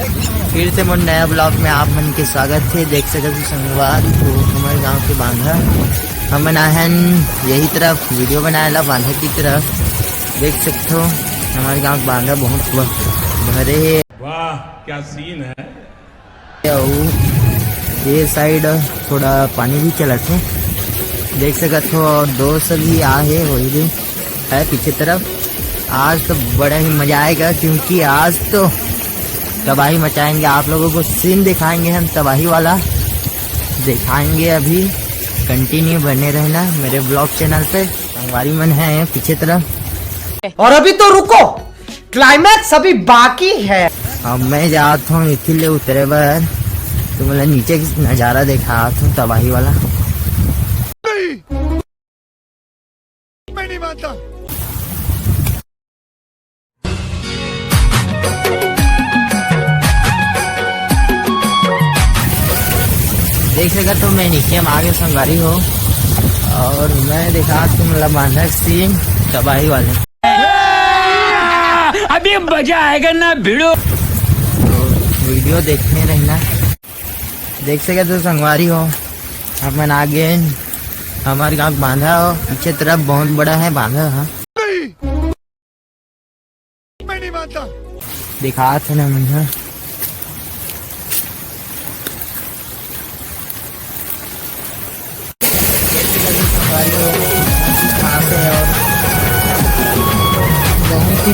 फिर से मोर नया ब्लॉग में आप मन के स्वागत है। देख सकते संगवार तो हमारे गांव के बांधा हम बनाहन यही तरफ वीडियो बनाएला बांधा की तरफ। देख सकते हो हमारे गांव बांधा बहुत भरे है। वाह क्या सीन है। ये साइड थोड़ा पानी भी चलत है देख सकते हो। और दोस्त भी आ है वही भी है पीछे तरफ। आज तो बड़ा ही मजा आएगा क्योंकि आज तो तबाही मचाएंगे। आप लोगों को सीन दिखाएंगे हम तबाही वाला दिखाएंगे। अभी कंटिन्यू बने रहना मेरे ब्लॉग चैनल पे। संगवारी मन है पीछे तरफ। और अभी तो रुको, क्लाइमैक्स अभी बाकी है। अब मैं जाता हूँ इसीलिए उतरे बार तो मतलब नीचे की नज़ारा दिखाता हूँ तबाही वाला। मैं नहीं मानता। देख सका तो मैं नीचे में आगे संगारी हो और मैं दिखा तुम मतलब बांधक सीन तबाही वाले। अभी मजा आएगा ना भिड़ो। तो वीडियो देखने रहना। देख सके तो संगवारी हो अपन आगे हमारे गांव बांधा हो पीछे तरफ बहुत बड़ा है बांधा। हाँ मैं नहीं मानता। दिखा था ना मुझे। बहुत ही